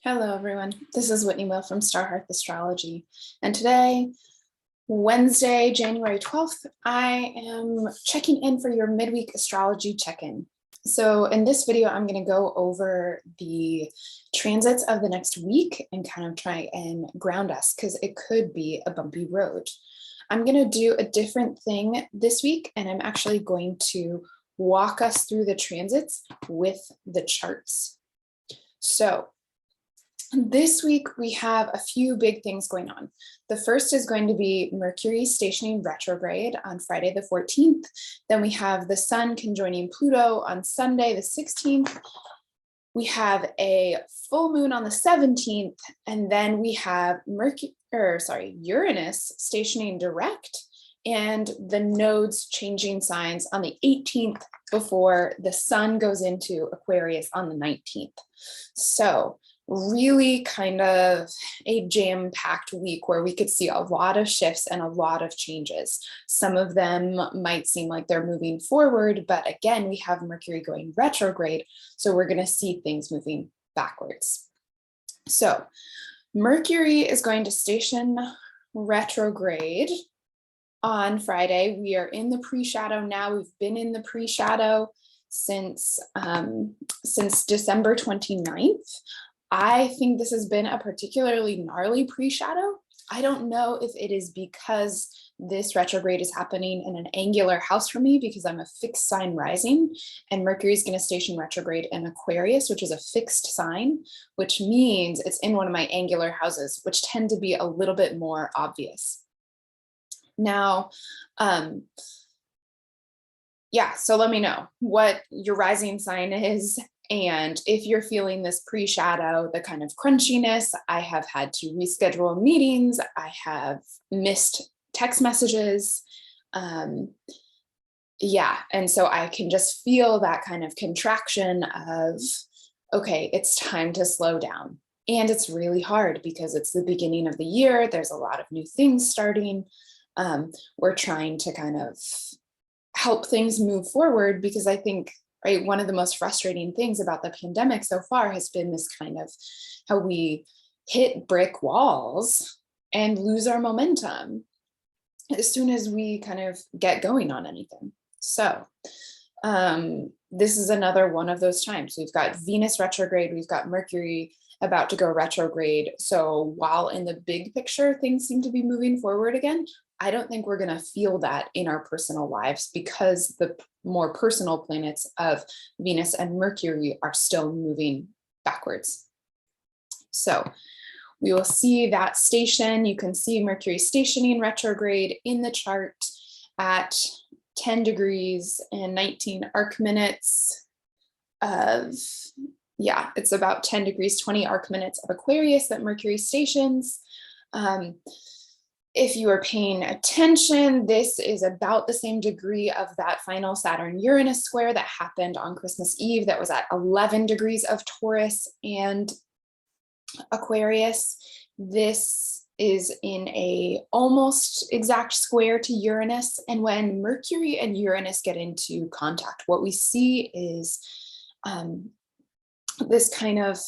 Hello, everyone. This is Whitney Will from Starhearth Astrology. And today, Wednesday, January 12th, I am checking in for your midweek astrology check-in. So in this video, I'm going to go over the transits of the next week and kind of try and ground us because it could be a bumpy road. I'm going to do a different thing this week, and I'm actually going to walk us through the transits with the charts. So this week, we have a few big things going on. The first is going to be Mercury stationing retrograde on Friday the 14th. Then we have the Sun conjoining Pluto on Sunday the 16th. We have a full moon on the 17th, and then we have Uranus stationing direct and the nodes changing signs on the 18th before the Sun goes into Aquarius on the 19th. So really kind of a jam-packed week where we could see a lot of shifts and a lot of changes. Some of them might seem like they're moving forward, but again, we have Mercury going retrograde, so we're going to see things moving backwards. So Mercury is going to station retrograde on Friday. We are in the pre-shadow now. We've been in the pre-shadow since December 29th. I think this has been a particularly gnarly pre-shadow. I don't know if it is because this retrograde is happening in an angular house for me because I'm a fixed sign rising, and Mercury is going to station retrograde in Aquarius, which is a fixed sign, which means it's in one of my angular houses, which tend to be a little bit more obvious. Now, so let me know what your rising sign is. And if you're feeling this pre-shadow, the kind of crunchiness, I have had to reschedule meetings, I have missed text messages. And so I can just feel that kind of contraction of, okay, it's time to slow down. And it's really hard because it's the beginning of the year. There's a lot of new things starting. We're trying to kind of help things move forward because I think, right, one of the most frustrating things about the pandemic so far has been this kind of how we hit brick walls and lose our momentum as soon as we kind of get going on anything. So this is another one of those times. We've got Venus retrograde, we've got Mercury about to go retrograde. So while in the big picture, things seem to be moving forward again, I don't think we're going to feel that in our personal lives because the more personal planets of Venus and Mercury are still moving backwards. So we will see that station. You can see Mercury stationing retrograde in the chart at 10 degrees and 19 arc minutes of, it's about 10 degrees, 20 arc minutes of Aquarius that Mercury stations. If you are paying attention, this is about the same degree of that final Saturn-Uranus square that happened on Christmas Eve that was at 11 degrees of Taurus and Aquarius. This is in a almost exact square to Uranus. And when Mercury and Uranus get into contact, what we see is this kind of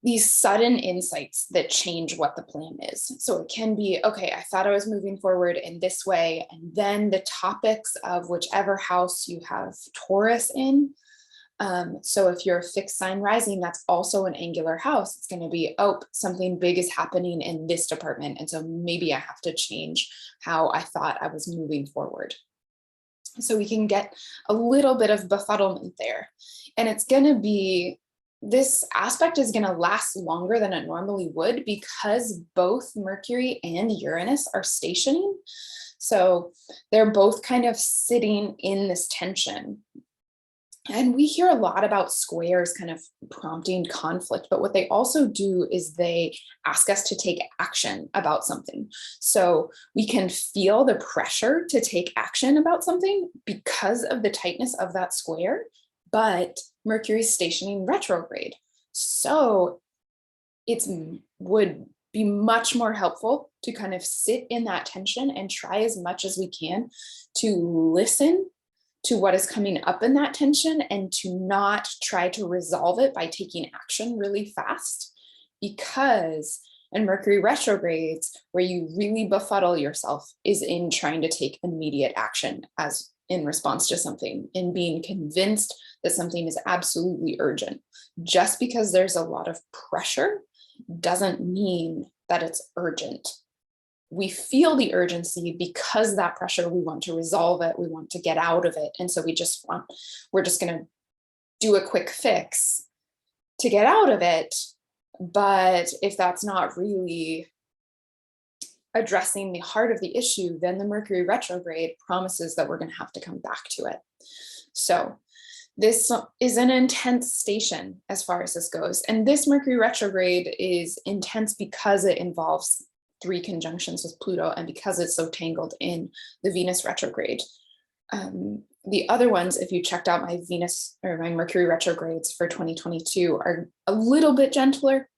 these sudden insights that change what the plan is. So it can be, okay, I thought I was moving forward in this way, and then the topics of whichever house you have Taurus in. So if you're a fixed sign rising, that's also an angular house. It's going to be, oh, something big is happening in this department. And so maybe I have to change how I thought I was moving forward. So we can get a little bit of befuddlement there. And it's going to be, this aspect is going to last longer than it normally would because both Mercury and Uranus are stationing. So they're both kind of sitting in this tension. And we hear a lot about squares kind of prompting conflict, but what they also do is they ask us to take action about something. So we can feel the pressure to take action about something because of the tightness of that square, but Mercury's stationing retrograde. So it would be much more helpful to kind of sit in that tension and try as much as we can to listen to what is coming up in that tension and to not try to resolve it by taking action really fast. because, and Mercury retrogrades, where you really befuddle yourself, is in trying to take immediate action as in response to something, in being convinced that something is absolutely urgent. Just because there's a lot of pressure doesn't mean that it's urgent. We feel the urgency because that pressure, we want to resolve it, we want to get out of it. And so we're just going to do a quick fix to get out of it. But if that's not really addressing the heart of the issue, then the Mercury retrograde promises that we're going to have to come back to it. So this is an intense station as far as this goes. And this Mercury retrograde is intense because it involves 3 conjunctions with Pluto and because it's so tangled in the Venus retrograde. The other ones, if you checked out my Venus or my Mercury retrogrades for 2022, are a little bit gentler.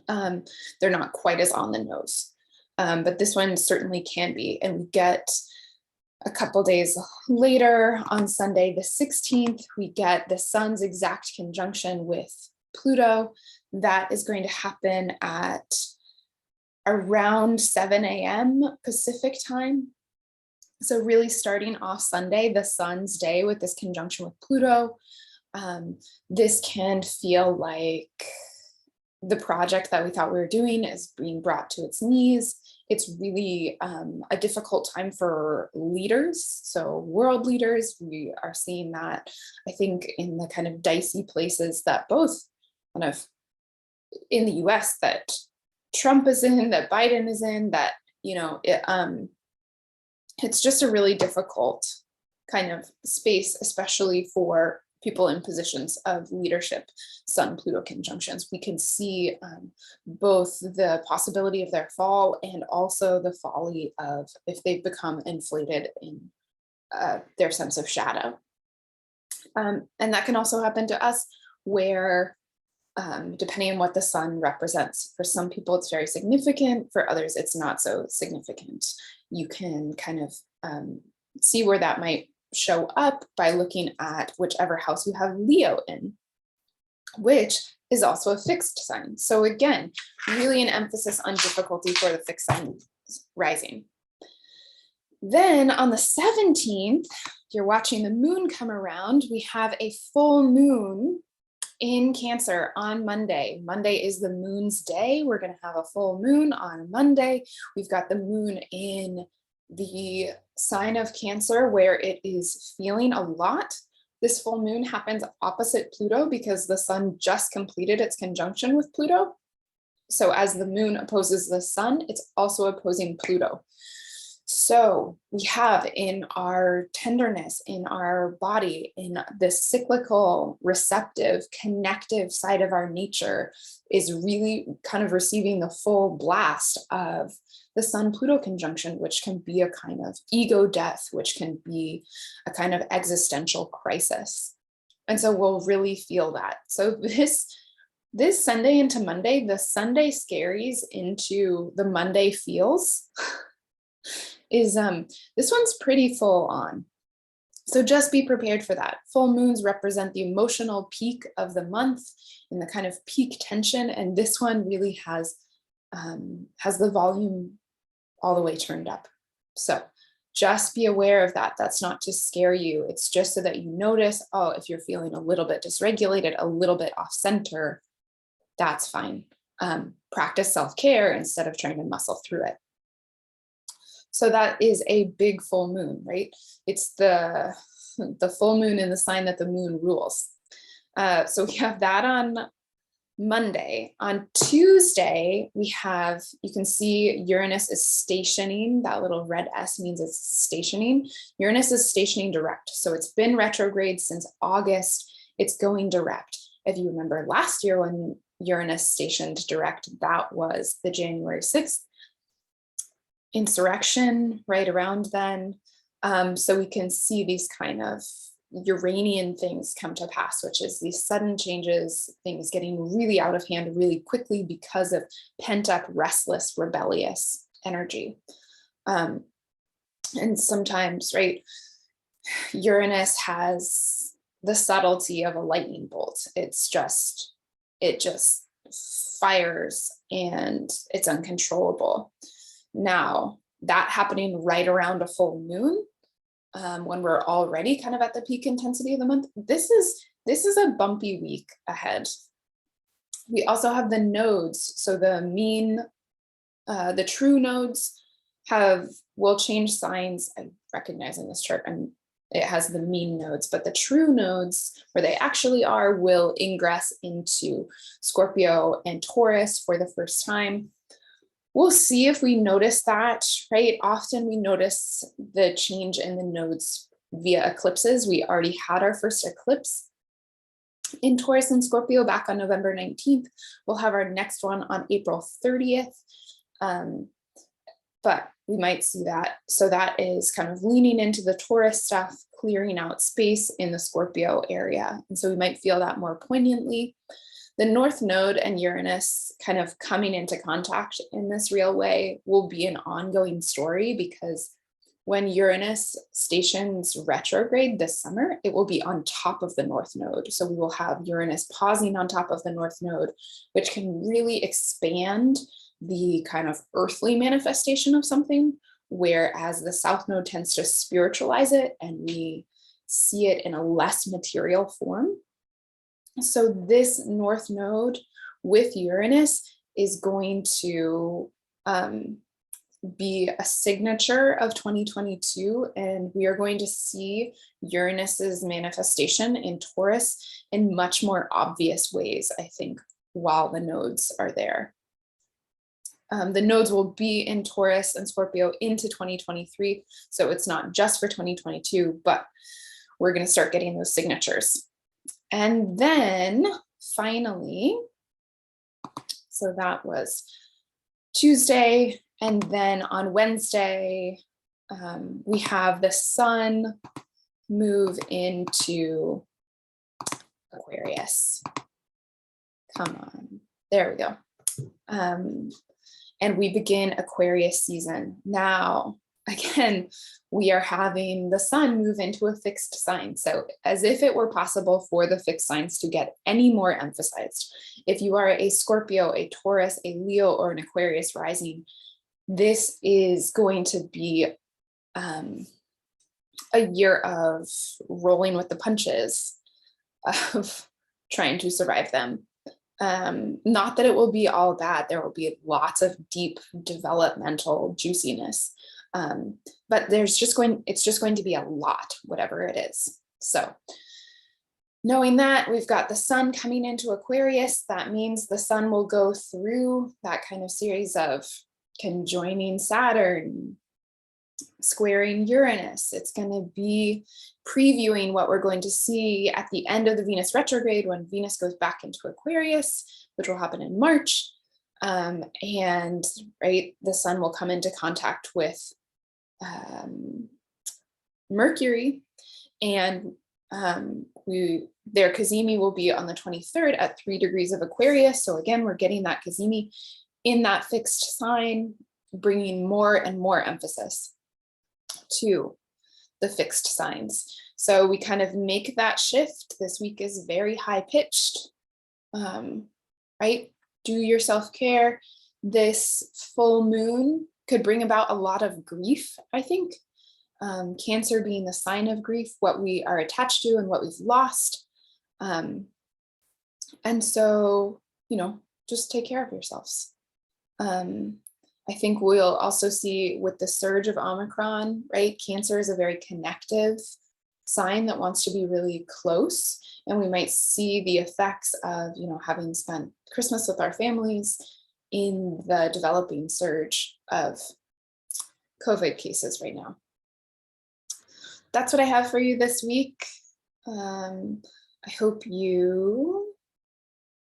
They're not quite as on the nose, but this one certainly can be. And we get a couple days later on Sunday, the 16th, we get the sun's exact conjunction with Pluto. That is going to happen at around 7 a.m. Pacific time. So really starting off Sunday, the sun's day with this conjunction with Pluto, this can feel like the project that we thought we were doing is being brought to its knees. It's really a difficult time for leaders. So world leaders, we are seeing that, I think, in the kind of dicey places that both kind of in the US that Trump is in, that Biden is in, that, you know, it's just a really difficult kind of space, especially for people in positions of leadership. Sun-Pluto conjunctions, we can see both the possibility of their fall and also the folly of if they've become inflated in their sense of shadow. And that can also happen to us where, depending on what the sun represents, for some people it's very significant, for others it's not so significant. You can kind of see where that might show up by looking at whichever house you have Leo in, which is also a fixed sign. So again, really an emphasis on difficulty for the fixed sign rising. Then on the 17th, you're watching the moon come around. We have a full moon in Cancer on Monday. Monday is the moon's day. We're going to have a full moon on Monday. We've got the moon in the sign of Cancer where it is feeling a lot. This full moon happens opposite Pluto because the sun just completed its conjunction with Pluto. So as the moon opposes the sun, it's also opposing Pluto. So we have in our tenderness, in our body, in this cyclical, receptive, connective side of our nature is really kind of receiving the full blast of the Sun-Pluto conjunction, which can be a kind of ego death, which can be a kind of existential crisis. And so we'll really feel that. So this Sunday into Monday, the Sunday scaries into the Monday feels is this one's pretty full on. So just be prepared for that. Full moons represent the emotional peak of the month and the kind of peak tension. And this one really has the volume all the way turned up. So just be aware of that. That's not to scare you. It's just so that you notice, oh, if you're feeling a little bit dysregulated, a little bit off center, that's fine. Practice self-care instead of trying to muscle through it. So that is a big full moon, right? It's the full moon in the sign that the moon rules. So we have that on Monday. On Tuesday, we have, you can see Uranus is stationing. That little red S means it's stationing. Uranus is stationing direct. So it's been retrograde since August. It's going direct. If you remember last year when Uranus stationed direct, that was the January 6th insurrection right around then. So we can see these kind of Uranian things come to pass, which is these sudden changes, things getting really out of hand really quickly because of pent up, restless, rebellious energy. And sometimes, right, Uranus has the subtlety of a lightning bolt. It just fires and it's uncontrollable. Now, that happening right around a full moon, when we're already kind of at the peak intensity of the month, this is a bumpy week ahead. We also have the nodes. So the true nodes will change signs. I'm recognizing this chart, and it has the mean nodes, but the true nodes, where they actually are, will ingress into Scorpio and Taurus for the first time. We'll see if we notice that, right? Often we notice the change in the nodes via eclipses. We already had our first eclipse in Taurus and Scorpio back on November 19th. We'll have our next one on April 30th. But we might see that. So that is kind of leaning into the Taurus stuff, clearing out space in the Scorpio area. And so we might feel that more poignantly. The North Node and Uranus kind of coming into contact in this real way will be an ongoing story, because when Uranus stations retrograde this summer, it will be on top of the North Node. So we will have Uranus pausing on top of the North Node, which can really expand the kind of earthly manifestation of something, whereas the South Node tends to spiritualize it and we see it in a less material form. So this North Node with Uranus is going to be a signature of 2022, and we are going to see Uranus's manifestation in Taurus in much more obvious ways, I think, while the nodes are there. The nodes will be in Taurus and Scorpio into 2023, so it's not just for 2022, but we're going to start getting those signatures. And then finally, so that was Tuesday, and then on Wednesday, we have the sun move into Aquarius. Come on, there we go. And we begin Aquarius season. Now, again, we are having the sun move into a fixed sign. So as if it were possible for the fixed signs to get any more emphasized. If you are a Scorpio, a Taurus, a Leo, or an Aquarius rising, this is going to be a year of rolling with the punches, of trying to survive them. Not that it will be all bad. There will be lots of deep developmental juiciness. But it's just going to be a lot, whatever it is. So knowing that we've got the sun coming into Aquarius, that means the sun will go through that kind of series of conjoining Saturn, squaring Uranus. It's going to be previewing what we're going to see at the end of the Venus retrograde, when Venus goes back into Aquarius, which will happen in March. And right, the sun will come into contact with Mercury, and their cazimi will be on the 23rd at 3 degrees of Aquarius. So again, we're getting that cazimi in that fixed sign, bringing more and more emphasis to the fixed signs. So we kind of make that shift. This week is very high pitched, right? Do your self-care. This full moon could bring about a lot of grief, I think. Cancer being the sign of grief, what we are attached to and what we've lost. And so, just take care of yourselves. I think we'll also see with the surge of Omicron, right? Cancer is a very connective sign that wants to be really close. And we might see the effects of, having spent Christmas with our families in the developing surge of COVID cases right now. That's what I have for you this week. I hope you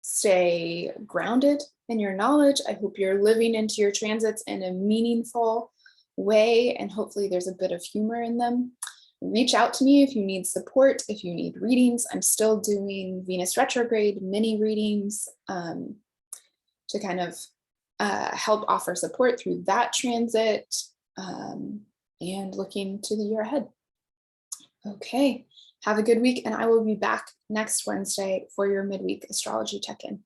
stay grounded in your knowledge. I hope you're living into your transits in a meaningful way, and hopefully there's a bit of humor in them. Reach out to me if you need support, if you need readings. I'm still doing Venus retrograde mini readings to kind of help offer support through that transit, and looking to the year ahead. Okay, have a good week, and I will be back next Wednesday for your midweek astrology check-in.